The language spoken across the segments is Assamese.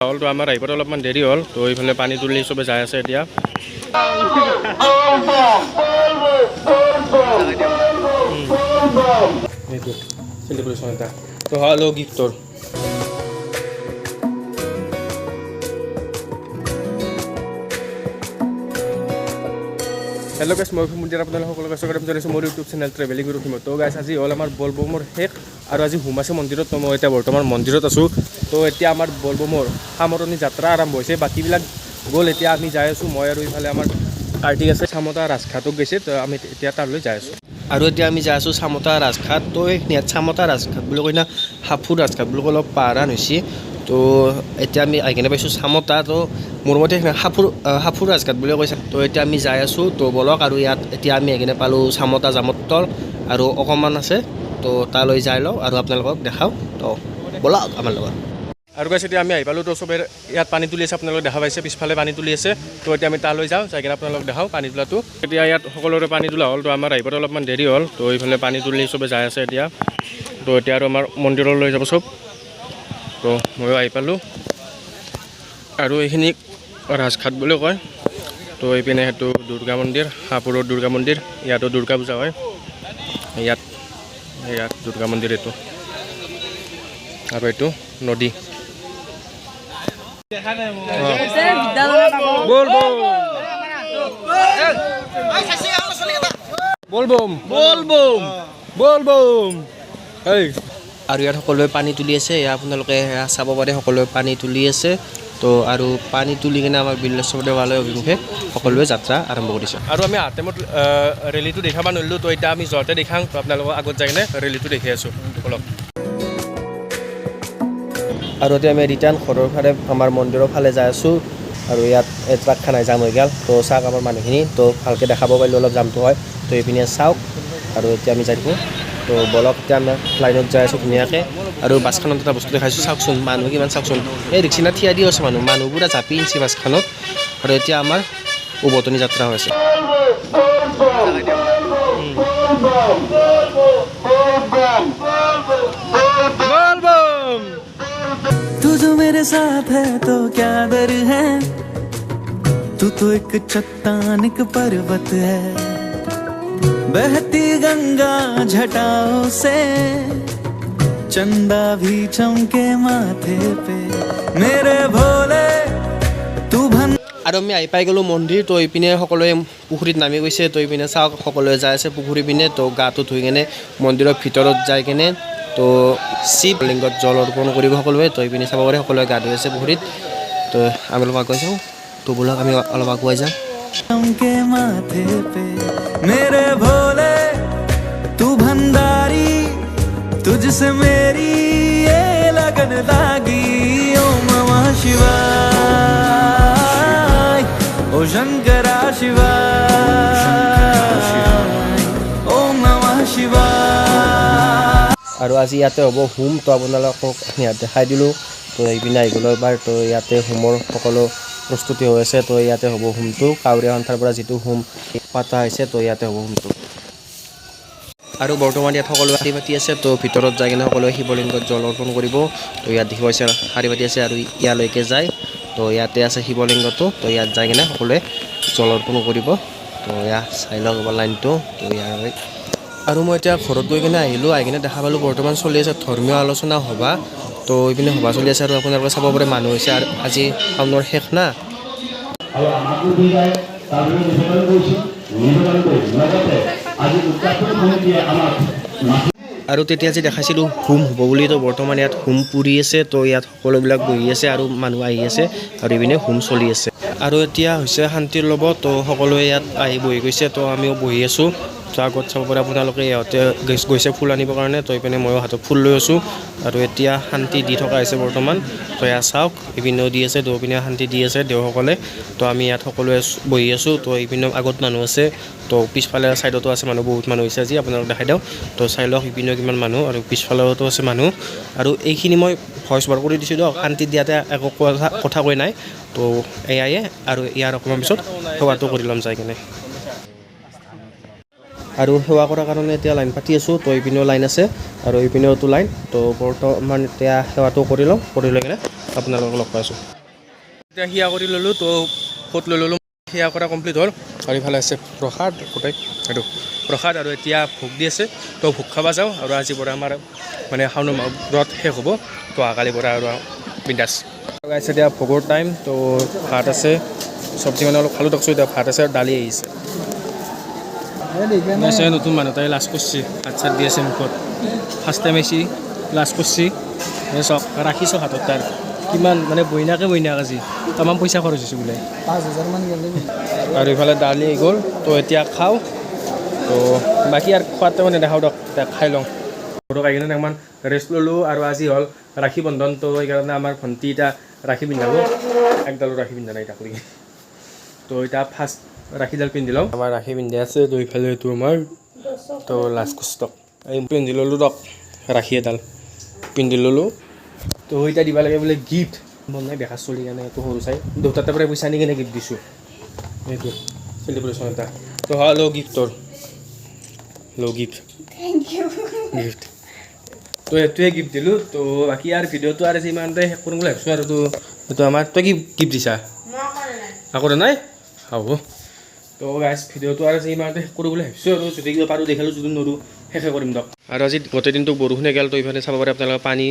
হলটো আমাৰ আহিবলৈ অলপমান দেৰি হ'ল তো এইফালে পানী তুলি চবে যাই আছে এতিয়া এইটো সেলিব্ৰেশ্যন এটা তো হলো গিফ্টৰ হেল্ল' গাইছ মই মুন্দিৰ আপোনালোক সকলোকে স্বাগতম জনাইছোঁ মোৰ ইউটিউব চেনেল ট্ৰেভেলিং গুৰু টিমত তো গাইছ আজি হ'ল আমাৰ বলবমৰ শেষ আৰু আজি হোম আছে মন্দিৰত তো মই এতিয়া বৰ্তমান মন্দিৰত আছোঁ তো এতিয়া আমাৰ বলবমৰ সামৰণি যাত্ৰা আৰম্ভ হৈছে বাকীবিলাক গ'ল এতিয়া আমি যাই আছোঁ মই আৰু ইফালে আমাৰ কাৰ্তিক আছে চামতা ৰাজঘাটক গৈছে তো আমি এতিয়া তালৈ যাই আছোঁ আৰু এতিয়া আমি যাই আছোঁ চামতা ৰাজঘাট তো ইয়াত চামতা ৰাজঘাট বুলি কয় না হাফুৰ ৰাজঘাট বুলি অলপ পাহাৰান হৈছে তো এতিয়া আমি আহি কিনে পাইছোঁ চামতা তো মোৰ মতে হাফুৰ ৰাজঘাট বুলি কৈছে তো এতিয়া আমি যাই আছোঁ তো বলক আৰু ইয়াত এতিয়া আমি আহি কিনে পালোঁ চামতা জামতল আৰু অকণমান আছে তো তালৈ যাই লওঁ আৰু আপোনালোকক দেখাওঁ তো বলক আমাৰ লগত আৰু গাইছ এতিয়া আমি আহি পালোঁ তো চবে ইয়াত পানী তুলি আছে আপোনালোকে দেখা পাইছে পিছফালে পানী তুলি আছে তো এতিয়া আমি তালৈ যাওঁ যাই কিনে আপোনালোকক দেখাওঁ পানী তোলাটো এতিয়া ইয়াত সকলোৰে পানী তোলা হ'ল তো আমাৰ আহিবলৈ অলপমান দেৰি হ'ল তো এইফালে পানী তুলি চবে যাই আছে এতিয়া তো এতিয়া আৰু আমাৰ মন্দিৰলৈ যাব চব তো ময়ো আহি পালোঁ আৰু এইখিনি ৰাজঘাট বুলি কয় তো এইপিনে সেইটো দুৰ্গা মন্দিৰ হাপুৰৰ দুৰ্গা মন্দিৰ ইয়াতো দুৰ্গা পূজা হয় ইয়াত দুৰ্গা মন্দিৰ এইটো আৰু এইটো নদী আৰু ইয়াত সকলোৱে পানী তুলি আছে আপোনালোকে চাব পাৰে সকলোৱে পানী তুলি আছে তো আৰু পানী তুলি কিনে আমাৰ বিল্লেশ্বৰ দেৱালয় অভিমুখে সকলোৱে যাত্ৰা আৰম্ভ কৰিছে আৰু আমি আটেমত ৰেলীটো দেখাব নোৱাৰিলোঁ তো এতিয়া আমি যোৱাতে দেখাম তো আপোনালোকক আগত যাই কিনে ৰেলীটো দেখি আছোঁ অলপ আৰু এতিয়া আমি ৰিটাৰ্ণ ঘৰৰ ফালে আমাৰ মন্দিৰৰ ফালে যাই আছোঁ আৰু ইয়াত ট্ৰাকখানাই জাম হৈ গ'ল তো চাওক আমাৰ মানুহখিনি তো ভালকৈ দেখাব পাৰিলোঁ অলপ জামটো হয় তো এইপিনে চাওক আৰু এতিয়া আমি যাই থাকোঁ তো বলক এতিয়া আমি লাইনত যাই আছোঁ ধুনীয়াকৈ আৰু বাছখনত এটা বস্তু দেখাইছোঁ চাওকচোন মানুহ কিমান চাওকচোন এই ৰিক্সিনা থিয়া দি আছে মানুহ পুৰা জাপি আনিছে বাছখনত আৰু এতিয়া আমাৰ উভতনি যাত্ৰা হৈ আছে तू जो मेरे साथ है तो क्या डर है तू तो एक चट्टान एक पर्वत है बहती गंगा जटाओं से चंदा भी चमके माथे पे मेरे भोले तू भन আৰু আমি আহি পাই গ'লোঁ মন্দিৰ তো এইপিনে সকলোৱে পুখুৰীত নামি গৈছে তো এইপিনে চাওক সকলোৱে যাই আছে পুখুৰী পিনে তো গাটো ধুই কিনে মন্দিৰৰ ভিতৰত যাই কিনে তো শিৱ লিংগত জল অৰ্পণ কৰিব সকলোৱে তো এইপিনে চাব পাৰে সকলোৱে গা ধুই আছে পুখুৰীত তো আমি অলপ আগুৱাই যাওঁ তো ব'লক আমি অলপ আগুৱাই যাওঁ चमके माथे पे मेरे भोले तू भंडारी तुझसे मेरी ये लगन लागी ओम नमः शिवाय ओ शंकरा शिवाय ओम नमः शिवाय আৰু আজি ইয়াতে হ'ব হোম তো আপোনালোকক ইয়াত দেখাই দিলোঁ তো এইপিনে আহি গ'লোঁ এবাৰ তো ইয়াতে হোমৰ সকলো প্ৰস্তুতি হৈ আছে তো ইয়াতে হ'ব হোমটো কাউৰীয়া সন্থাৰ পৰা যিটো হোম পাতা হৈছে তো ইয়াতে হ'ব হোমটো আৰু বৰ্তমান ইয়াত সকলোৱে শাৰী পাতি আছে তো ভিতৰত যাই কিনে সকলোৱে শিৱলিংগত জল অৰ্পণ কৰিব তো ইয়াত দেখিব পাইছে শাৰী পাতি আছে আৰু ইয়ালৈকে যায় তো ইয়াতে আছে শিৱলিংগটো তো ইয়াত যাই কিনে সকলোৱে জল অৰ্পণ কৰিব তো ইয়াত চাই লওক এবাৰ লাইনটো তো ইয়াৰ আৰু মই এতিয়া ঘৰত গৈ কিনে আহিলোঁ আহি কিনে দেখা পালোঁ বৰ্তমান চলি আছে ধৰ্মীয় আলোচনা সভা তো এইপিনে সভা চলি আছে আৰু আপোনালোকে চাব পাৰে মানুহ হৈছে আৰু আজি শাওনৰ শেষ না আৰু তেতিয়া যে দেখাইছিলোঁ হোম হ'ব বুলি তো বৰ্তমান ইয়াত হোম পুৰি আছে তো ইয়াত সকলোবিলাক বহি আছে আৰু মানুহ আহি আছে আৰু এইপিনে হোম চলি আছে আৰু এতিয়া হৈছে শান্তিৰ ল'ব তো সকলোৱে ইয়াত আহি বহি গৈছে তো আমিও বহি আছোঁ তো আগত চাব পাৰে আপোনালোকে ইহঁতে গৈছে ফুল আনিবৰ কাৰণে তো এইপিনে ময়ো হাতত ফুল লৈ আছোঁ আৰু এতিয়া শান্তি দি থকা হৈছে বৰ্তমান তো ইয়াত চাওক ইপিনেও দি আছে দুপিনে শান্তি দি আছে দেওসকলে তো আমি ইয়াত সকলোৱে বহি আছোঁ তো এইপিনে আগত মানুহ আছে তো পিছফালে ছাইডতো আছে মানুহ বহুত মানুহ হৈছে আজি আপোনালোক দেখাই দিওঁ তো চাই লওক ইপিনেও কিমান মানুহ আৰু পিছফালেতো আছে মানুহ আৰু এইখিনি মই ভইচ বাৰ কৰি দিছোঁ দিয়ক শান্তি দিয়াতে একো কথা কৈ নাই তো এয়াই আৰু ইয়াৰ অকণমান পিছত সেৱাটো কৰি ল'ম যাই কিনে আৰু সেৱা কৰাৰ কাৰণে এতিয়া লাইন পাতি আছোঁ তো এইপিনেও লাইন আছে আৰু এইপিনেওতো লাইন তো বৰ্তমান এতিয়া সেৱাটো কৰি লওঁ কৰি লৈ কিনে আপোনালোকক লগ পাইছোঁ এতিয়া সেয়া কৰি ল'লোঁ তো ফট লৈ ল'লোঁ সেয়া কৰা কমপ্লিট হ'ল আৰু ইফালে আছে প্ৰসাদ গোটেই এইটো প্ৰসাদ আৰু এতিয়া ভোগ দি আছে তো ভোগ খাব যাওঁ আৰু আজিৰ পৰা আমাৰ মানে শাওণ মাহ ব্ৰত শেষ হ'ব তো অহাকালিৰ পৰা আৰু বিন্দাছ আছে এতিয়া ভোগৰ টাইম তো ভাত আছে চব্জি মানে অলপ খালোঁ তকছোঁ এতিয়া ভাত আছে আৰু দালি আহিছে নতুন মানুহ তাই লাজ কৰিছে ভাত চাত দি আছে মুখত ফাৰ্ষ্ট টাইম আহিছে লাজ কৰিছে চক ৰাখিছোঁ হাতত তাৰ কিমান মানে বইনাকে আজি তামাম পইচা খৰচ হৈছে বোলে 5,000 মান গ'লে আৰু ইফালে দালি আহি গ'ল তো এতিয়া খাওঁ তো বাকী আৰু খোৱাতে মানে দেখাওঁ দিয়ক এতিয়া খাই লওঁ ঘৰত আহি কিনে অকণমান ৰেষ্ট ল'লোঁ আৰু আজি হ'ল ৰাখী বন্ধন তো সেইকাৰণে আমাৰ ভণ্টি এতিয়া ৰাখী পিন্ধাব একডালো ৰাখী পিন্ধা নাই তাক লৈকে তো এতিয়া ফাৰ্ষ্ট ৰাখীডাল পিন্ধি লওঁ আমাৰ ৰাখী পিন্ধি আছে তো ইফালে এইটো আমাৰ তো লাষ্ট কষ্টক এই পিন্ধি ল'লোঁ দিয়ক ৰাখী এডাল পিন্ধি ল'লোঁ তো এতিয়া দিব লাগে বোলে গিফ্ট মন নাই বেকাৰ চলি কেনে এইটো সৰু চাই দেউতাৰ তাৰ পৰা পইচা আনি কেনে গিফ্ট দিছোঁ এইটো চেলিব্ৰেশ্যন এটা তো ল' গিফ্টৰ ল' গিফ্ট Thank you. গিফ্ট তো এইটোৱে গিফ্ট দিলোঁ তো বাকী আৰু ভিডিঅ'টো আৰু যিমানতে শেষ কৰিম বুলি ভাবিছোঁ আৰু এইটো আমাৰ তই কি গিফ্ট দিছা আকৌ নাই হ'ব তো গাইজ ভিডিঅ'টো আৰু যিমানতে শেষ কৰোঁ বুলি ভাবিছোঁ আৰু যদি কিবা পাৰোঁ দেখালোঁ যদি নোৱাৰোঁ শেষে কৰিম দিয়ক আৰু আজি গোটেই দিনটো বৰষুণে গ'ল তো ইফালে চাব পাৰে আপোনালোকে পানী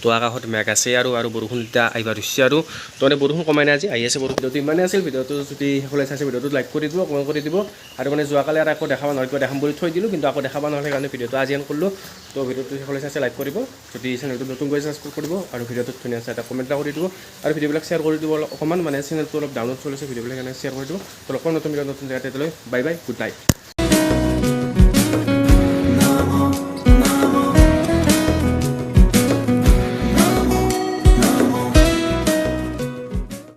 তো আকাশত মেঘ আছে আৰু বৰষুণ এতিয়া আহিব ধৰিছে আৰু তো মানে বৰষুণ কমাই নাই আজি আহি আছে বৰষুণ ভিডিঅ'টো ইমানেই আছিল ভিডিঅ'টো যদি শেষলৈ চাইছে ভিডিঅ'টো লাইক কৰি দিব কমেণ্ট কৰি দিব আৰু মানে যোৱাকালি আৰু আকৌ দেখাব নহ'ল কিবা দেখাম বুলি থৈ দিলোঁ কিন্তু আকৌ দেখাব নহ'লে কাৰণে ভিডিঅ'টো আজি এন কৰিলোঁ তো ভিডিঅ'টো শেষলৈ চাইছে লাইক কৰিব যদি চেনেলটো নতুন কৰি ছাবস্ক্ৰাইব কৰিব আৰু ভিডিঅ'টোত ধুনীয়া এটা কমেণ্ট এটা কৰি দিব আৰু ভিডিঅ'বিলাক শ্বেয়াৰ কৰি দিব অকণমান মানে চেনেলটো অলপ ডাউনলোড চলিছে ভিডিঅ'বিলাক কাৰণে শ্বেয়াৰ কৰি দিব তো অকণ নতুন ভিডিঅ' নতুন জেগাতে লৈ বাই বাই গুড নাইট